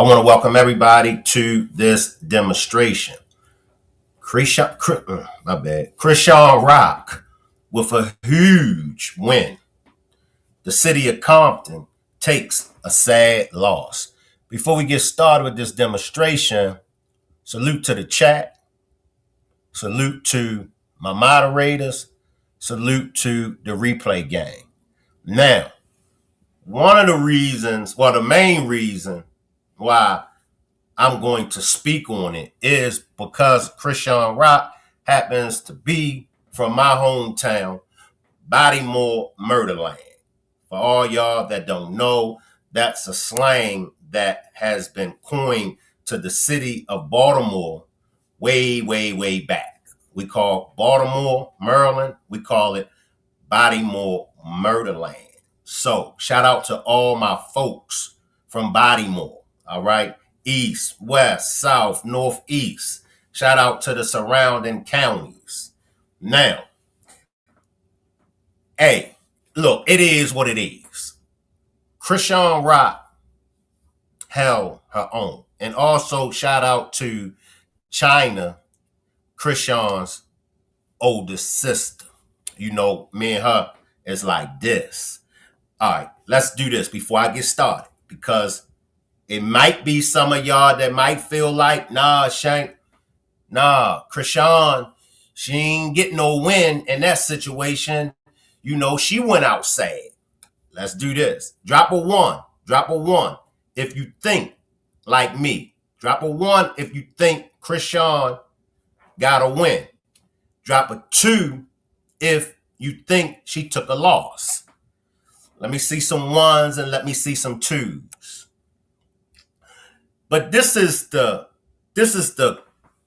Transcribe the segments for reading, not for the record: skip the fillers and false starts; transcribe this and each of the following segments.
I want to welcome everybody to this demonstration. Chrisean Rock with a huge win. The city of Compton takes a sad loss. Before we get started with this demonstration, salute to the chat, salute to my moderators, salute to the replay gang. Now, one of the reasons, well, the main reason why I'm going to speak on it is because Chrisean Rock happens to be from my hometown, Baltimore, Murderland. For all y'all that don't know, that's a slang that has been coined to the city of Baltimore way back. We call Baltimore, Maryland, we call it Baltimore, Murderland. So shout out to all my folks from Baltimore, all right? East, west, south, northeast. Shout out to the surrounding counties. Now, hey, look, it is what it is. Chrisean Rock held her own. And also shout out to China, Chrisean's oldest sister. You know, me and her is like this. All right, let's do this before I get started, because it might be some of y'all that might feel like, Chrisean, she ain't getting no win in that situation. You know, she went out sad. Let's do this. Drop a one if you think like me. Drop a one if you think Chrisean got a win. Drop a two if you think she took a loss. Let me see some ones and let me see some twos. But this is the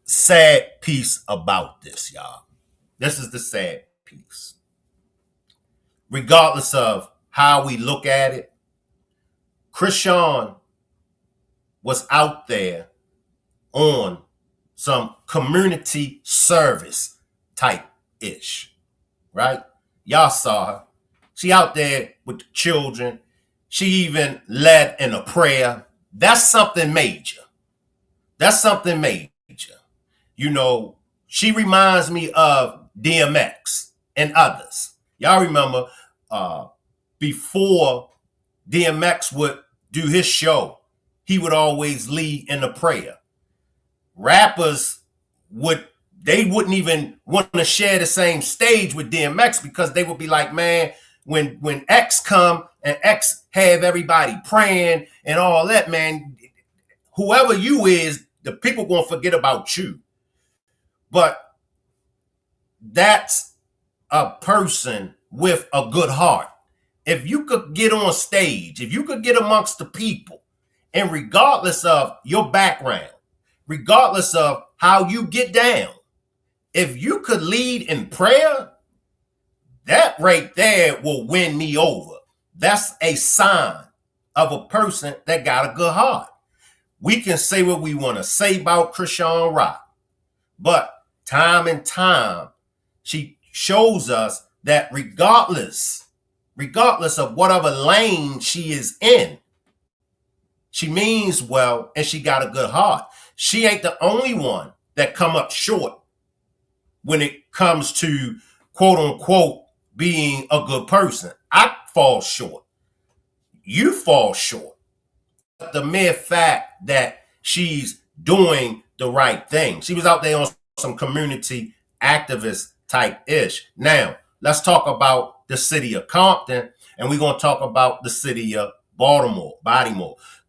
sad piece about this, y'all. This is the sad piece. Regardless of how we look at it, Chrisean was out there on some community service type ish, right? Y'all saw her. She out there with the children. She even led in a prayer. That's something major. You know, she reminds me of DMX and others. Y'all remember before DMX would do his show, he would always lead in a prayer. Rappers wouldn't even want to share the same stage with DMX because they would be like, man, when X come and X have everybody praying and all that, man, whoever you is, the people gonna forget about you. But that's a person with a good heart. If you could get on stage, if you could get amongst the people, and regardless of your background, regardless of how you get down, if you could lead in prayer, that right there will win me over. That's a sign of a person that got a good heart. We can say what we want to say about Chrisean Rock, but time and time, she shows us that regardless of whatever lane she is in, she means well and she got a good heart. She ain't the only one that come up short when it comes to quote unquote being a good person. I fall short. You fall short. The mere fact that she's doing the right thing. She was out there on some community activist type ish. Now, let's talk about the city of Compton, and we're going to talk about the city of Baltimore.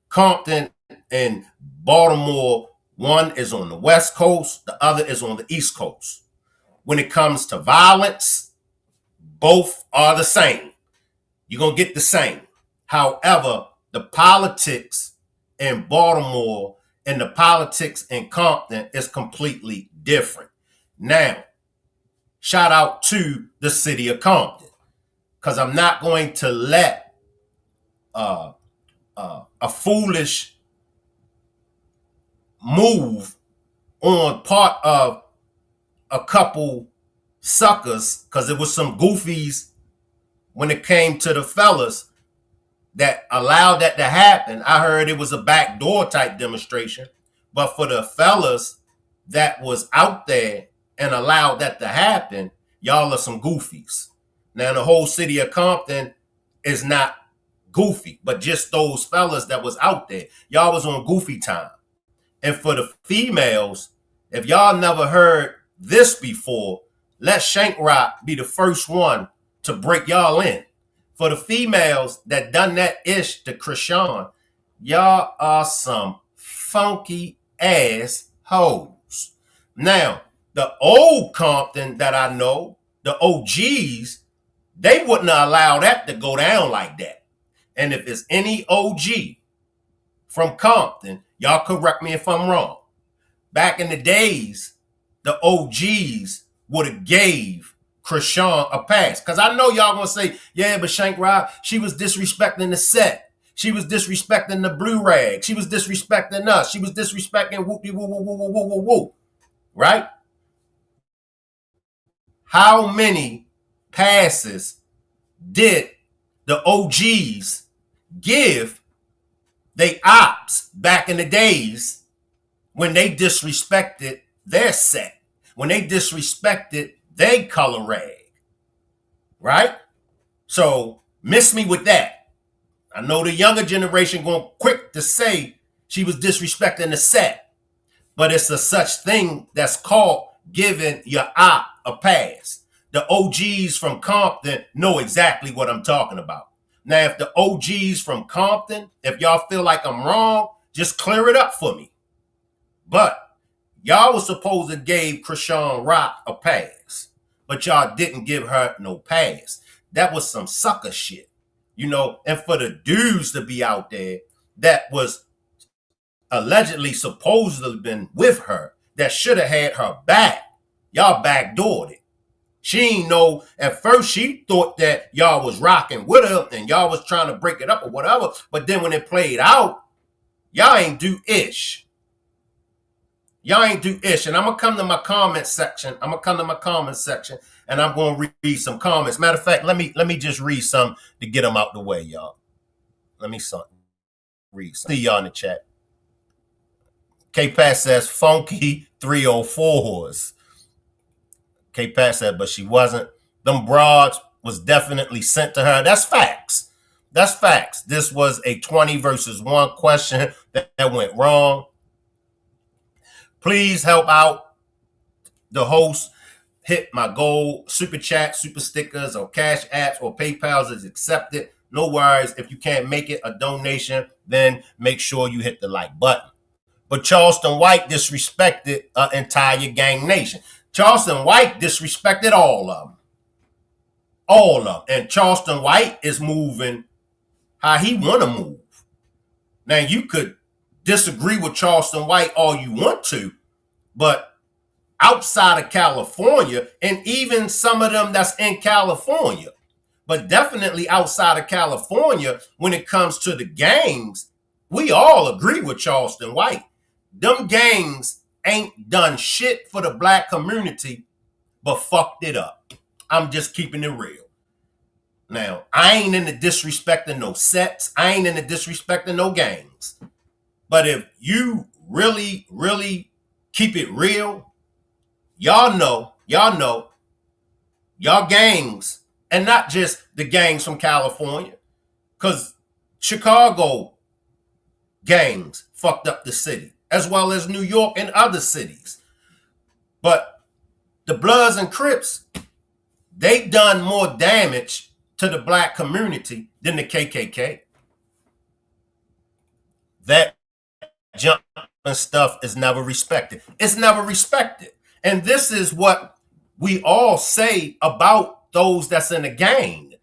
Compton and Baltimore, one is on the West Coast, the other is on the East Coast. When it comes to violence, both are the same. You're going to get the same. However, the politics in Baltimore and the politics in Compton is completely different. Now, shout out to the city of Compton, because I'm not going to let a foolish move on part of a couple suckers, because it was some goofies when it came to the fellas that allowed that to happen, I heard it was a backdoor type demonstration. But for the fellas that was out there and allowed that to happen, y'all are some goofies. Now, the whole city of Compton is not goofy, but just those fellas that was out there. Y'all was on goofy time. And for the females, if y'all never heard this before, let Shank Rock be the first one to break y'all in. For the females that done that ish to Chrisean, y'all are some funky ass hoes. Now, the old Compton that I know, the OGs, they wouldn't allow that to go down like that. And if it's any OG from Compton, y'all correct me if I'm wrong. Back in the days, the OGs would have gave Chrisean a pass. Because I know y'all gonna say, yeah, but Shank Rob, she was disrespecting the set. She was disrespecting the blue rag. She was disrespecting us. She was disrespecting whoopie woo woo woo woo woo woo woo. Right? How many passes did the OGs give they ops back in the days when they disrespected their set, when they disrespected their color rag, right? So miss me with that. I know the younger generation going quick to say she was disrespecting the set, but it's a such thing that's called giving your op a pass. The OGs from Compton know exactly what I'm talking about. Now, if the OGs from Compton, if y'all feel like I'm wrong, just clear it up for me. But y'all was supposed to give Chrisean Rock a pass, but y'all didn't give her no pass. That was some sucker shit, you know. And for the dudes to be out there that was allegedly supposedly been with her, that should have had her back, y'all backdoored it. She ain't know, at first she thought that y'all was rocking with her and y'all was trying to break it up or whatever. But then when it played out, y'all ain't do ish. Y'all ain't do ish. And I'm going to come to my comment section. And I'm going to read some comments. Matter of fact, let me just read some to get them out the way, y'all. Let me read some. See y'all in the chat. K-Pat says, funky 304s. K-Pat said, but she wasn't. Them broads was definitely sent to her. That's facts. That's facts. This was a 20 versus 1 question that went wrong. Please help out the host. Hit my goal. Super chat, super stickers, or cash apps or PayPal is accepted. No worries. If you can't make it a donation, then make sure you hit the like button. But Charleston White disrespected an entire gang nation. Charleston White disrespected all of them. All of them. And Charleston White is moving how he want to move. Now, you could disagree with Charleston White all you want to, but outside of California, and even some of them that's in California, but definitely outside of California, when it comes to the gangs, we all agree with Charleston White. Them gangs ain't done shit for the black community, but fucked it up. I'm just keeping it real. Now, I ain't into disrespecting no sets. I ain't into disrespecting no gangs. But if you really, really keep it real, y'all know, y'all gangs, and not just the gangs from California, because Chicago gangs fucked up the city, as well as New York and other cities. But the Bloods and Crips, they done more damage to the black community than the KKK. That jumping stuff is never respected. It's never respected. And this is what we all say about those that's in a gang.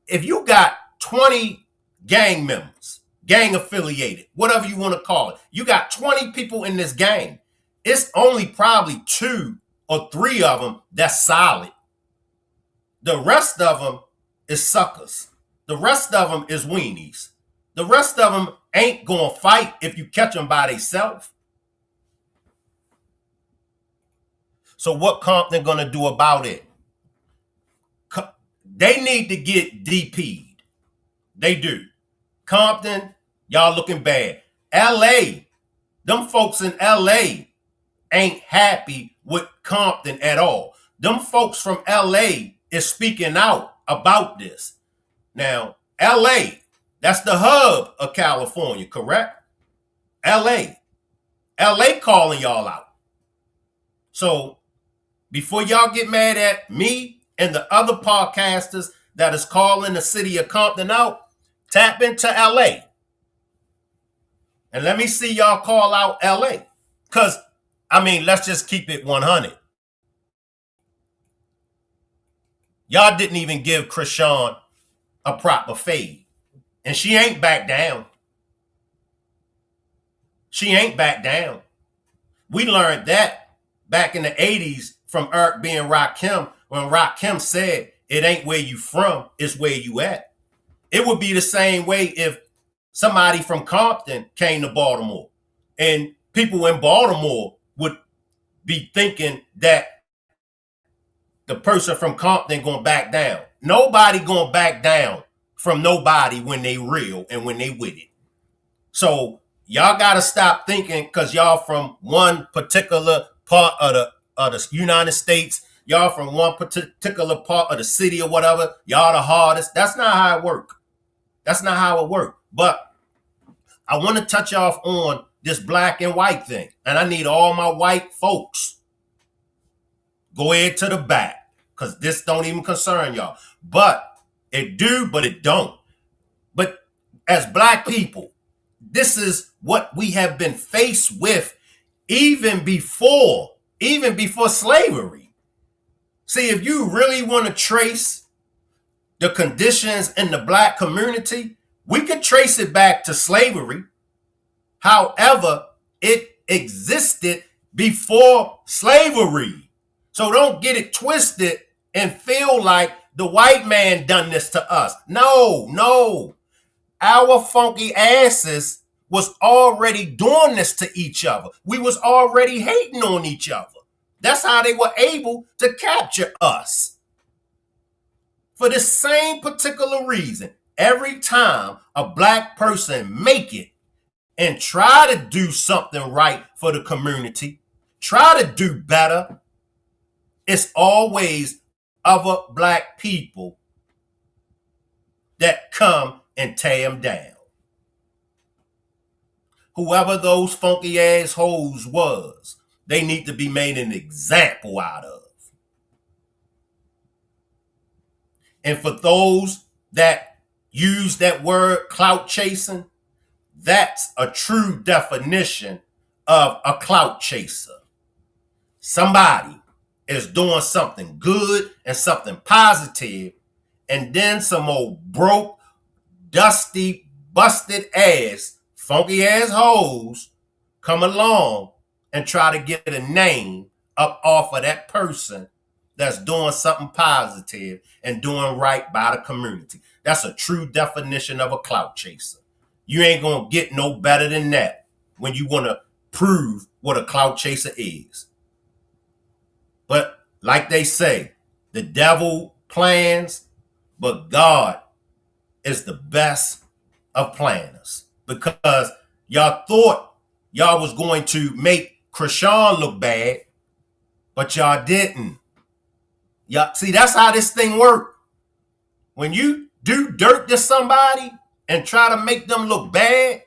If you got 20 gang members, gang affiliated, whatever you want to call it, you got 20 people in this gang, it's only probably 2 or 3 of them that's solid. The rest of them is suckers. The rest of them is weenies. The rest of them ain't gonna fight if you catch them by themselves. So what Compton gonna do about it? They need to get DP'd. They do. Compton, y'all looking bad. LA, them folks in LA ain't happy with Compton at all. Them folks from LA is speaking out about this. Now, LA, that's the hub of California, correct? LA. LA calling y'all out. So before y'all get mad at me and the other podcasters that is calling the city of Compton out, tap into LA. And let me see y'all call out LA. Because, I mean, let's just keep it 100. Y'all didn't even give Chrisean a proper fade. And she ain't back down. She ain't back down. We learned that back in the 80s from Eric B. and Rakim, when Rakim said, it ain't where you from, it's where you at. It would be the same way if somebody from Compton came to Baltimore and people in Baltimore would be thinking that the person from Compton gonna back down. Nobody gonna back down from nobody when they real and when they with it. So y'all gotta stop thinking because y'all from one particular part of the United States, y'all from one particular part of the city or whatever, y'all the hardest. That's not how it works. That's not how it works. But I want to touch off on this black and white thing. And I need all my white folks. Go ahead to the back. Because this don't even concern y'all. But it do, but it don't. But as black people, this is what we have been faced with even before slavery. See, if you really want to trace the conditions in the black community, we could trace it back to slavery. However, it existed before slavery. So don't get it twisted and feel like the white man done this to us. No. Our funky asses was already doing this to each other. We was already hating on each other. That's how they were able to capture us. For the same particular reason, every time a black person make it and try to do something right for the community, try to do better, it's always other black people that come and tear them down. Whoever those funky ass hoes was, they need to be made an example out of. And for those that use that word clout chasing, that's a true definition of a clout chaser. Somebody is doing something good and something positive, and then some old broke, dusty, busted ass, funky ass hoes come along and try to get a name up off of that person that's doing something positive and doing right by the community. That's a true definition of a clout chaser. You ain't gonna get no better than that when you want to prove what a clout chaser is. But like they say, the devil plans, but God is the best of planners. Because y'all thought y'all was going to make Chrisean look bad, but y'all didn't. Y'all see, that's how this thing works. When you do dirt to somebody and try to make them look bad,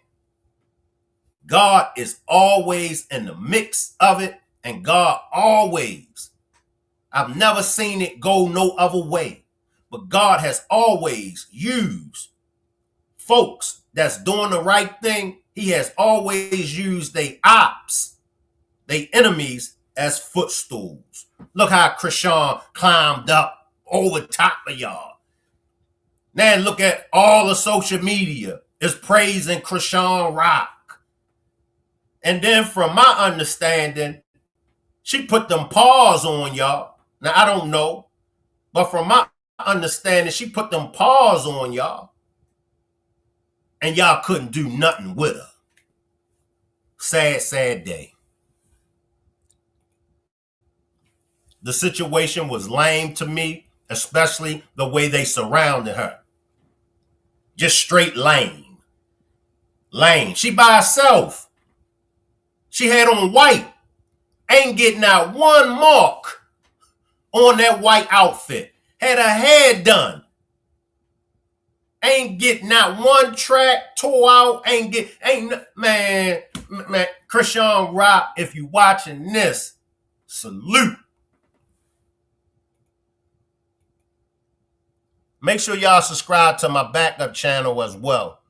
God is always in the mix of it, and God always, I've never seen it go no other way, but God has always used folks that's doing the right thing. He has always used they ops, they enemies, as footstools. Look how Chrisean climbed up over top of y'all. Now look at all the social media is praising Chrisean Rock. And then from my understanding, she put them paws on y'all. Now I don't know, but from my understanding, she put them paws on y'all. And y'all couldn't do nothing with her. Sad, sad day. The situation was lame to me, especially the way they surrounded her. Just straight lame. Lane. She by herself. She had on white. Ain't getting out one mark on that white outfit. Had her hair done. Ain't getting out one track tore out. Man. Chrisean Rock, if you watching this, salute. Make sure y'all subscribe to my backup channel as well.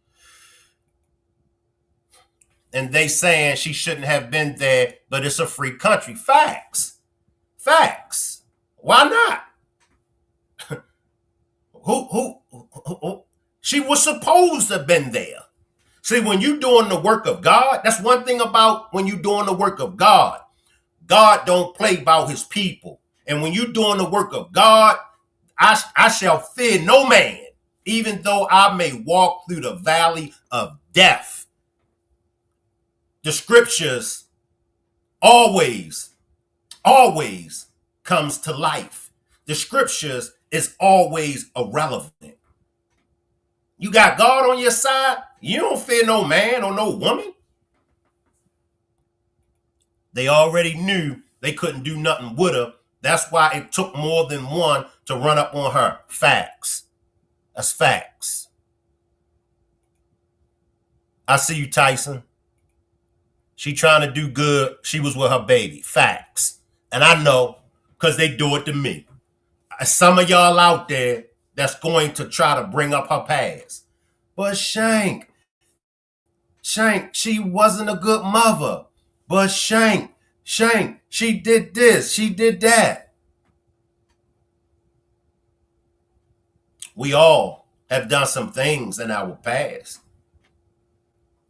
And they saying she shouldn't have been there, but it's a free country. Facts. Facts. Why not? Who? She was supposed to have been there. See, when you doing the work of God, that's one thing about when you doing the work of God. God don't play about his people. And when you doing the work of God, I shall fear no man, even though I may walk through the valley of death. The scriptures always comes to life. The scriptures is always irrelevant. You got God on your side, you don't fear no man or no woman. They already knew they couldn't do nothing with her. That's why it took more than one to run up on her. Facts. That's facts. I see you, Tyson. She trying to do good. She was with her baby. Facts. And I know because they do it to me. Some of y'all out there that's going to try to bring up her past. But Shank, she wasn't a good mother. But Shank, she did this, she did that. We all have done some things in our past.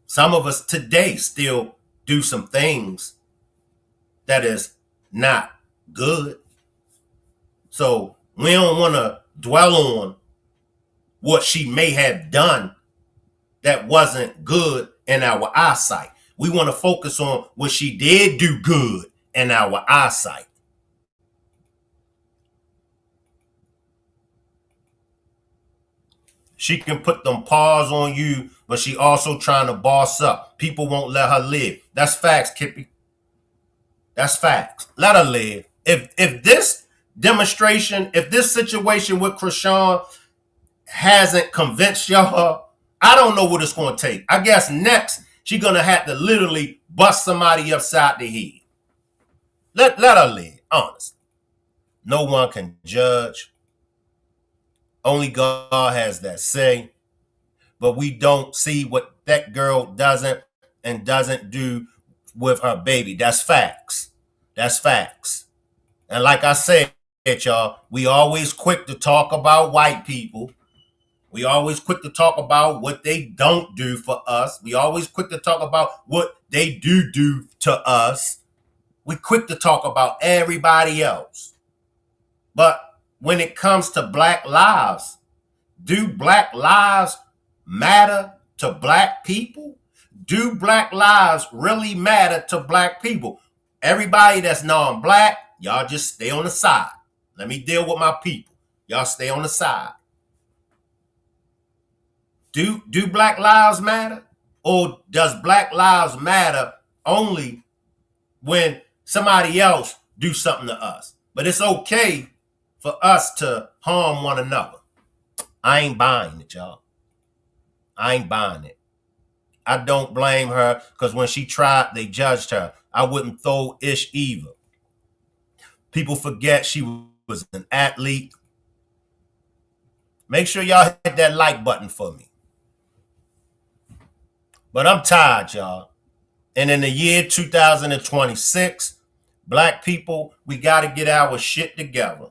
Some of us today still do some things that is not good. So we don't want to dwell on what she may have done that wasn't good in our eyesight. We want to focus on what she did do good in our eyesight. She can put them paws on you, but she also trying to boss up. People won't let her live. That's facts, Kippy. That's facts. Let her live. If this demonstration, if this situation with Chrisean hasn't convinced y'all, I don't know what it's going to take. I guess next she's going to have to literally bust somebody upside the head. Let her live, honestly. No one can judge. Only God has that say. But we don't see what that girl doesn't and doesn't do with her baby. That's facts. That's facts. And like I said, y'all, we always quick to talk about white people. We always quick to talk about what they don't do for us. We always quick to talk about what they do to us. We quick to talk about everybody else. But when it comes to black lives, do black lives matter to black people? Do black lives really matter to black people? Everybody that's non-black, y'all just stay on the side. Let me deal with my people. Y'all stay on the side. Do black lives matter? Or does black lives matter only when somebody else do something to us? But it's okay for us to harm one another. I ain't buying it, y'all. I ain't buying it. I don't blame her because when she tried, they judged her. I wouldn't throw Ish either. People forget she was an athlete. Make sure y'all hit that like button for me. But I'm tired, y'all. And in the year 2026, black people, we got to get our shit together.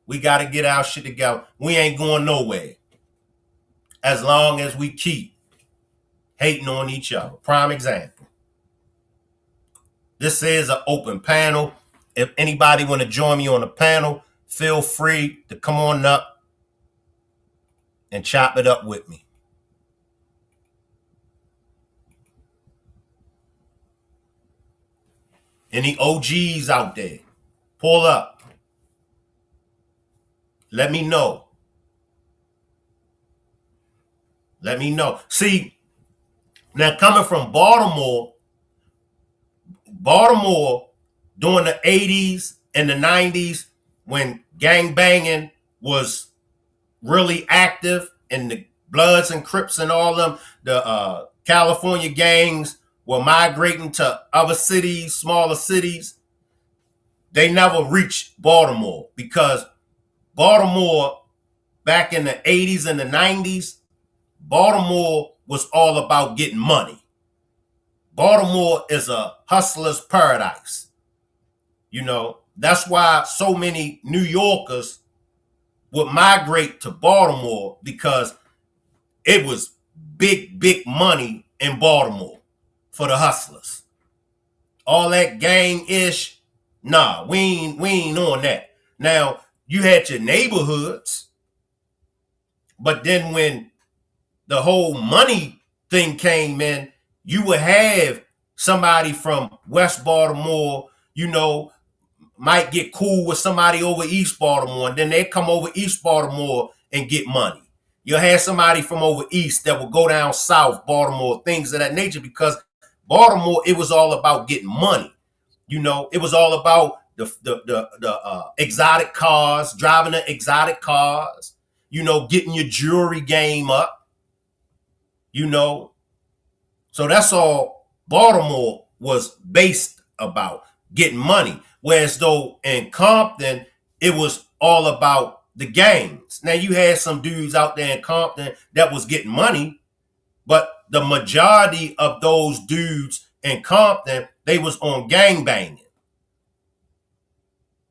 We got to get our shit together. We ain't going nowhere as long as we keep hating on each other. Prime example. This is an open panel. If anybody want to join me on the panel, feel free to come on up and chop it up with me. Any OGs out there, pull up. Let me know. Let me know. See, Now, coming from Baltimore during the 80s and the 90s, when gang banging was really active and the Bloods and Crips and all of them, the California gangs were migrating to other cities, smaller cities. They never reached Baltimore because Baltimore, back in the 80s and the 90s, Baltimore was all about getting money. Baltimore is a hustler's paradise. You know, that's why so many New Yorkers would migrate to Baltimore, because it was big money in Baltimore for the hustlers. All that gang-ish, nah, we ain't on that. Now, you had your neighborhoods, but then when the whole money thing came in, you would have somebody from West Baltimore, you know, might get cool with somebody over East Baltimore, and then they come over East Baltimore and get money. You'll have somebody from over East that will go down South Baltimore, things of that nature, because Baltimore, it was all about getting money. You know, it was all about the exotic cars, driving the exotic cars, you know, getting your jewelry game up, you know. So that's all Baltimore was based about, getting money. Whereas though in Compton, it was all about the gangs. Now you had some dudes out there in Compton that was getting money, but the majority of those dudes in Compton, they was on gang banging.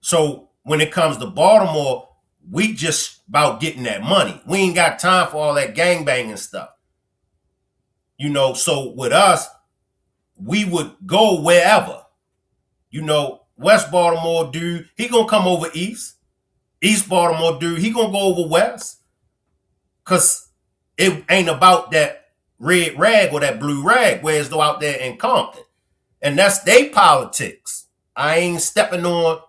So when it comes to Baltimore, we just about getting that money. We ain't got time for all that gang banging stuff. You know, so with us, we would go wherever. You know, West Baltimore dude, he gonna come over east. East Baltimore dude, he gonna go over west. Cause it ain't about that red rag or that blue rag, whereas though out there in Compton. And that's they politics. I ain't stepping on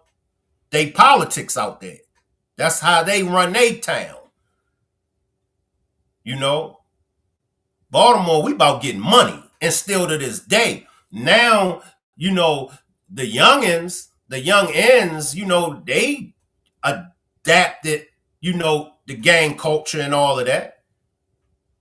they politics out there. That's how they run their town. You know, Baltimore, we about getting money. And still to this day. Now, you know, the youngins, the young ends, you know, they adapted, you know, the gang culture and all of that.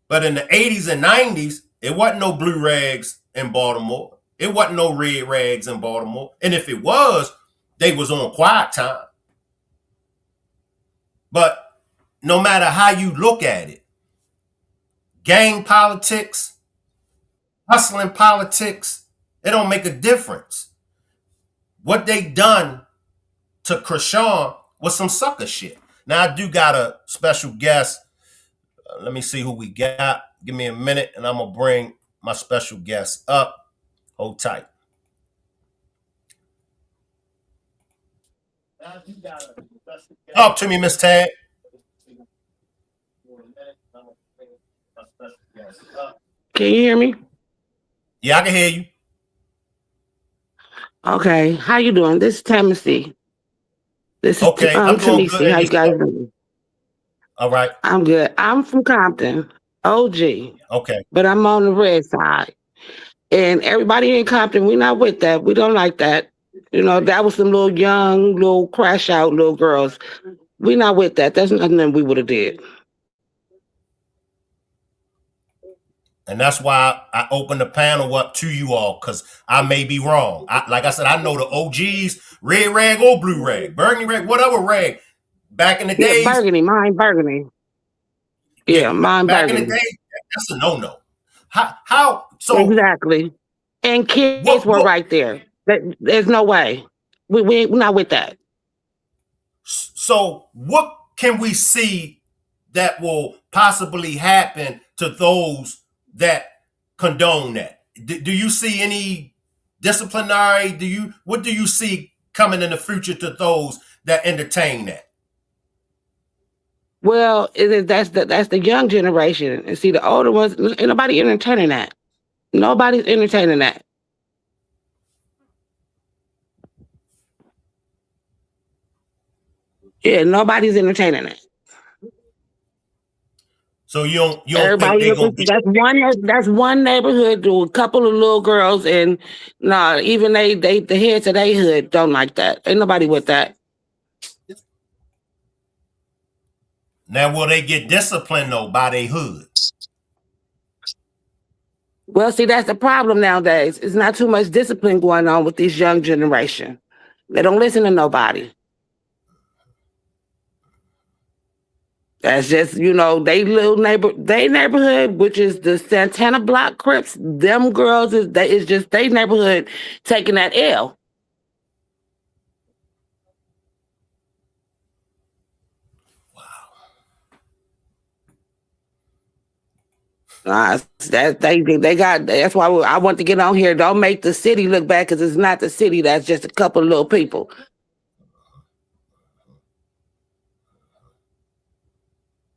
But in the 80s and 90s, it wasn't no blue rags in Baltimore. It wasn't no red rags in Baltimore. And if it was, they was on quiet time. But no matter how you look at it, gang politics, hustling politics, it don't make a difference. What they done to Chrisean was some sucker shit. Now I do got a special guest. Let me see who we got. Give me a minute and I'm gonna bring my special guest up. Hold tight. Talk to me, Miss Tag. Can you hear me? Yeah, I can hear you. Okay. How you doing? This is Timothy. This is Okay, I'm doing good. Tamisi. And How you guys yourself? doing? All right. I'm good. I'm from Compton, OG, Okay. but I'm on the red side. And everybody in Compton, we not with that. We don't like that. You know, that was some little young, little crash out little girls. We not with that. That's nothing that we would have did. And that's why I opened the panel up to you all, because I may be wrong. Like I said, I know the OGs, red rag or blue rag, burgundy rag, whatever rag. Back in the Yeah, days, burgundy, mine burgundy. yeah, Yeah, mine back in the burgundy. day, that's a no-no. So Exactly. And kids what, were what, right there. There's no way. We're not with that. so what can we see that will possibly happen to those that condone that? Do you see any disciplinary? What do you see coming in the future to those that entertain that? Well, that's the young generation, and see the older ones. Ain't nobody entertaining that. Nobody's entertaining that. Yeah, nobody's entertaining it. So you don't think Everybody, they're gonna be that's one neighborhood to a couple of little girls, and nah, even they the heads of their hood don't like that. Ain't nobody with that. now? Will they get disciplined though by their hood? Well, see, that's the problem nowadays. It's not too much discipline going on with this young generation. They don't listen to nobody. That's just, they neighborhood, which is the Santana Block Crips. Them girls is just they neighborhood taking that L. That's why I want to get on here. Don't make the city look bad because it's not the city. That's just a couple of little people.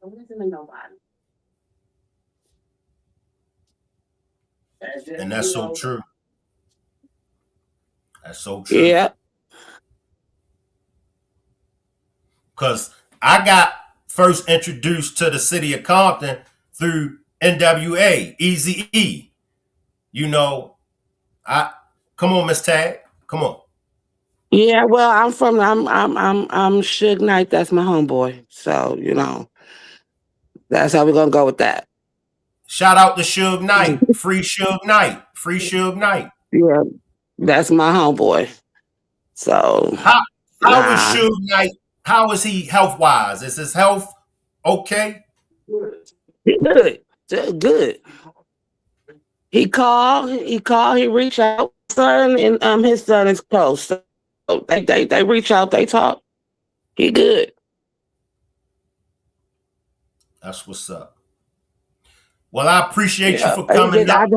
Don't listen to nobody. And that's so true. That's so true. Yeah. Because I got first introduced to the city of Compton through NWA, Easy E. I come on, Miss Tag. Come on. Yeah, well, I'm Suge Knight. That's my homeboy. So that's how we're gonna go with that. Shout out to Suge Knight. Free Suge Knight. Free Suge Knight. Yeah, that's my homeboy. So how is Suge Knight? How is he health wise? Is his health okay? Good. Good. He called, he reached out, son, and his son is close. So they reach out, they talk. He good. That's what's up. Well, I appreciate you for I coming up.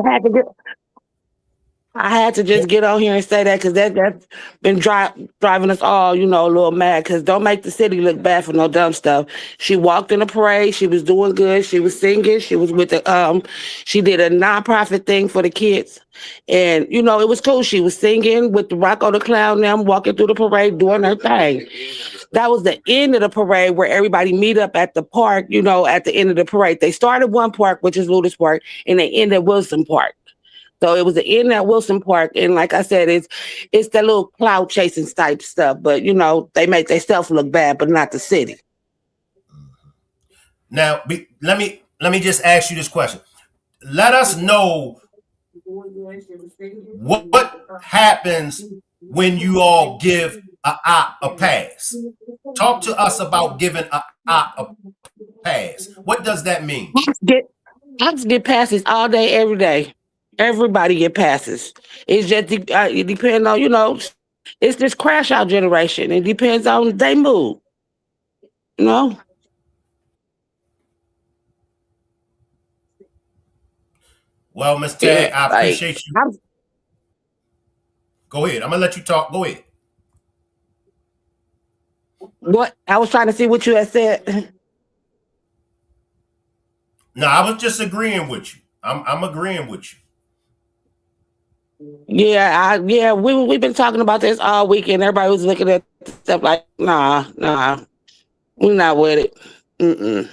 I had to just get on here and say that because that's been driving us all, a little mad. Because don't make the city look bad for no dumb stuff. She walked in the parade. She was doing good. She was singing. She was with she did a nonprofit thing for the kids, and it was cool. She was singing with the Rocco the Clown. Them walking through the parade, doing her thing. That was the end of the parade where everybody meet up at the park. At the end of the parade, they started one park, which is Ludus Park, and they ended at Wilson Park. So it was the end at Wilson Park, and like I said, it's that little cloud chasing type stuff. But they make themselves look bad, but not the city. Now, let me just ask you this question. Let us know what happens when you all give a pass. Talk to us about giving a pass. What does that mean? I just get passes all day, every day. Everybody get passes. It's just it depends on it's this crash out generation. It depends on they mood. Well, Miss Tag, I appreciate you. Go ahead. I'm gonna let you talk. Go ahead. What? I was trying to see what you had said. No, I was just agreeing with you. I'm agreeing with you. Yeah, we've been talking about this all weekend. Everybody was looking at stuff like, nah, we're not with it.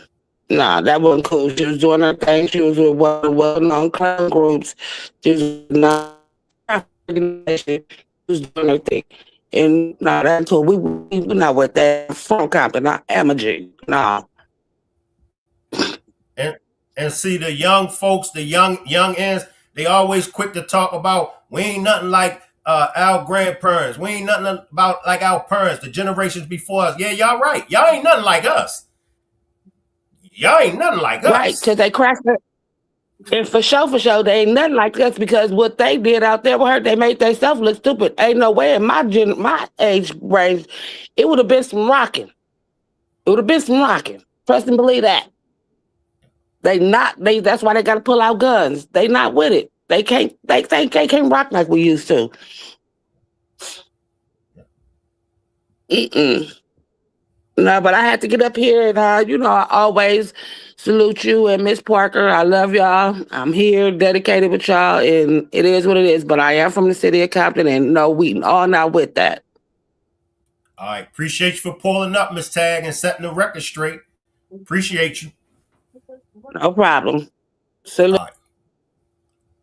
Nah, that wasn't cool. She was doing her thing. She was with well-known clown groups. She was not organization. She was doing her thing. And that's cool. We're not with that. From Compton, not Amateur. Nah. And see the young folks, the young ends, they always quick to talk about we ain't nothing like our grandparents. We ain't nothing about like our parents, the generations before us. Yeah, y'all right. Y'all ain't nothing like us. Y'all ain't nothing like us. Right, because they cracked it. And for sure, they ain't nothing like us because what they did out there with her, they made themselves look stupid. Ain't no way in my age range, it would have been some rocking. It would have been some rocking. Trust and believe that. That's why they got to pull out guns. They not with it. They can't rock like we used to. No, but I had to get up here and I always salute you and Miss Parker. I love y'all. I'm here dedicated with y'all, and it is what it is. But I am from the city of Compton, and no, we all not with that. All right. Appreciate you for pulling up, Miss Tag, and setting the record straight. Appreciate you. No problem. Salute. All right.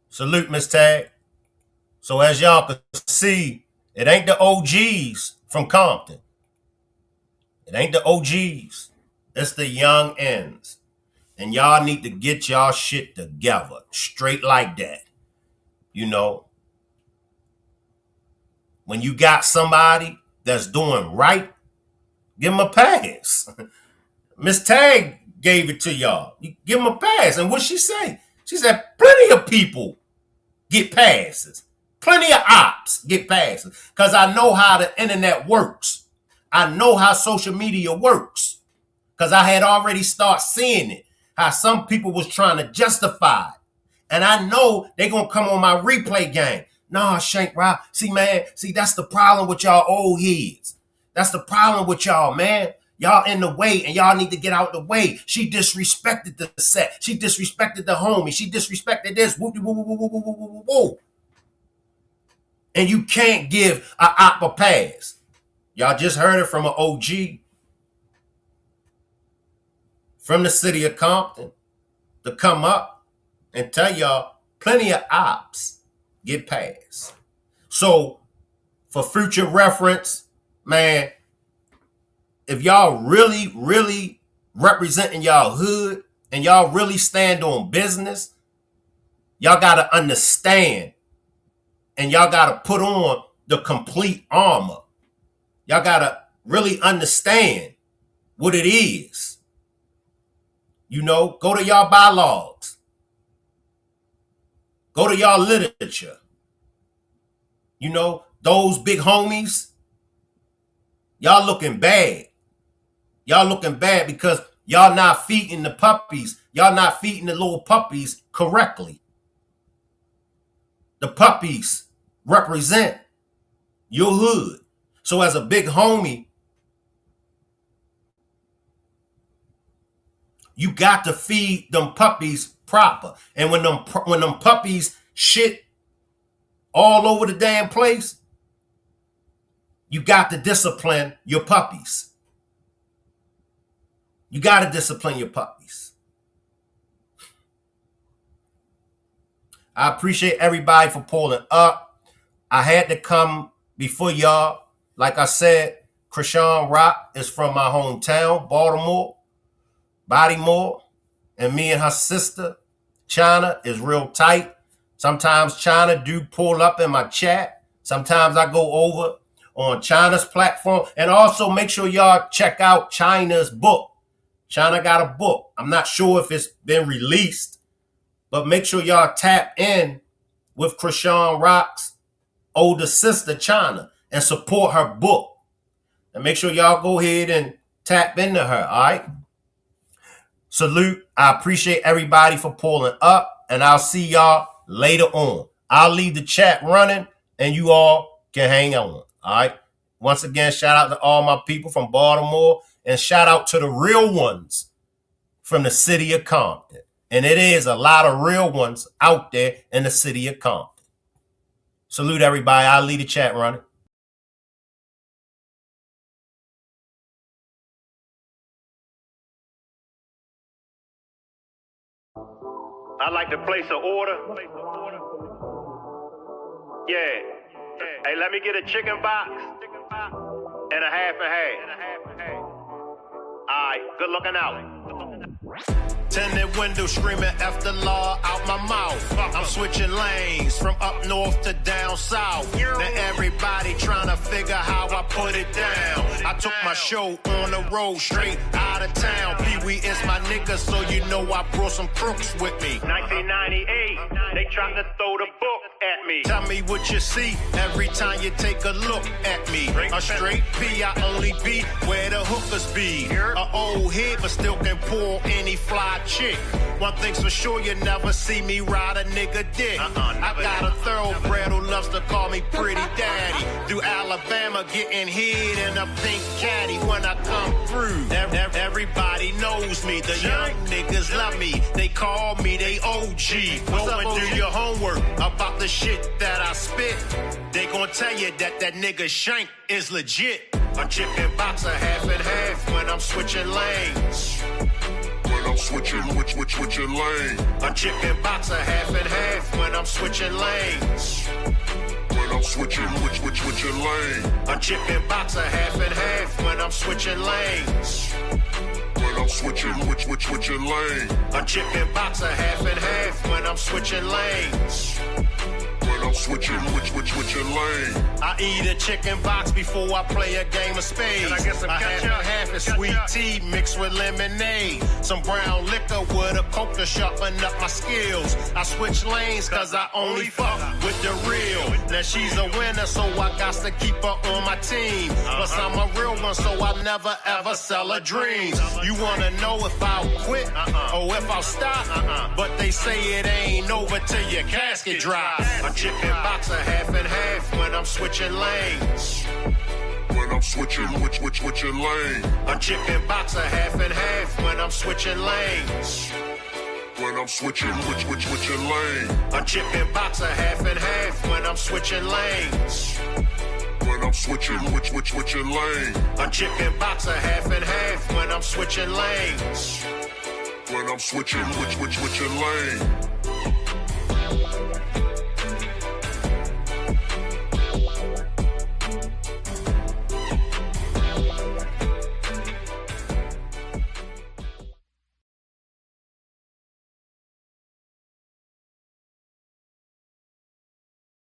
Salute, Miss Tag. So as y'all can see, it ain't the OGs from Compton. It ain't the OGs. It's the young ends. And y'all need to get y'all shit together. Straight like that. You know, when you got somebody that's doing right, give them a pass. Miss Tag gave it to y'all. You give them a pass. And what she say? She said plenty of people get passes. Plenty of ops get passes. Because I know how the internet works. I know how social media works. Because I had already started seeing it. How some people was trying to justify it. And I know they going to come on my replay game. Nah, Shank Rob. See, man, that's the problem with y'all old heads. That's the problem with y'all, man. Y'all in the way and y'all need to get out the way. She disrespected the set. She disrespected the homie. She disrespected this. Woo, woo, woo, woo, woo, woo, woo, woo. And you can't give a op a pass. Y'all just heard it from an OG from the city of Compton to come up and tell y'all plenty of ops get passed. So for future reference, man, if y'all really, really representing y'all hood and y'all really stand on business, y'all got to understand and y'all got to put on the complete armor. Y'all got to really understand what it is. You know, go to y'all bylaws. Go to y'all literature. You know, those big homies, y'all looking bad. Y'all looking bad because y'all not feeding the puppies. Y'all not feeding the little puppies correctly. The puppies represent your hood. So as a big homie, you got to feed them puppies proper. And when them puppies shit all over the damn place, you got to discipline your puppies. You got to discipline your puppies. I appreciate everybody for pulling up. I had to come before y'all. Like I said, Chrisean Rock is from my hometown, Baltimore. And me and her sister, China, is real tight. Sometimes China do pull up in my chat. Sometimes I go over on China's platform. And also make sure y'all check out China's book. China got a book. I'm not sure if it's been released, but make sure y'all tap in with Chrisean Rock's older sister, China, and support her book. And make sure y'all go ahead and tap into her, all right? Salute. I appreciate everybody for pulling up, and I'll see y'all later on. I'll leave the chat running, and you all can hang on, all right? Once again, shout out to all my people from Baltimore, and shout out to the real ones from the city of Compton. And it is a lot of real ones out there in the city of Compton. Salute everybody. I'll leave the chat running. I'd like to place an order. Yeah. Hey, let me get a chicken box and a half a half. All right, good looking out. Tinted window screaming after law out my mouth. I'm switching lanes from up north to down south. Now everybody trying to figure how I put it down. I took my show on the road straight out of town. Pee-wee is my nigga, so you know I brought some crooks with me. 1998, they trying to throw the book at me. Tell me what you see every time you take a look at me. A straight P, I only be where the hookers be. A old head, but still can pull any fly chick. One thing's for sure, you never see me ride a nigga dick. I got a thoroughbred who loves to call me pretty daddy. Through Alabama, getting hit in a pink caddy when I come through. Everybody knows me, the young niggas love me. They call me they OG. Go and do your homework about the shit that I spit. They gon' tell you that nigga Shank is legit. A chicken box a half and half when I'm switching lanes. switching lane. A chicken boxer half and half when I'm switching lanes. When I'm switching lane. A chicken boxer half and half when I'm switching lanes. When I'm switching lane. A chicken boxer half and half when I'm switching lanes. When I'm switching lane. I eat a chicken box before I play a game of spades. Can I get some ketchup? A half is sweet tea mixed with lemonade. Some brown liquor with a coke to sharpen up my skills. I switch lanes cause I only fuck with the real. Now she's a winner, so I got to keep her on my team. Plus I'm a real one, so I never ever sell her dreams. You wanna know if I'll quit or if I'll stop? But they say it ain't over till your casket drops. A chicken boxer half and half when I'm switching lanes. When I'm switching lane. A chicken boxer half and half when I'm switching lanes. When I'm switching lane. A chicken boxer half and half when I'm switching lanes. When I'm switching lane. A chicken boxer half and half when I'm switching lanes. When I'm switching lane.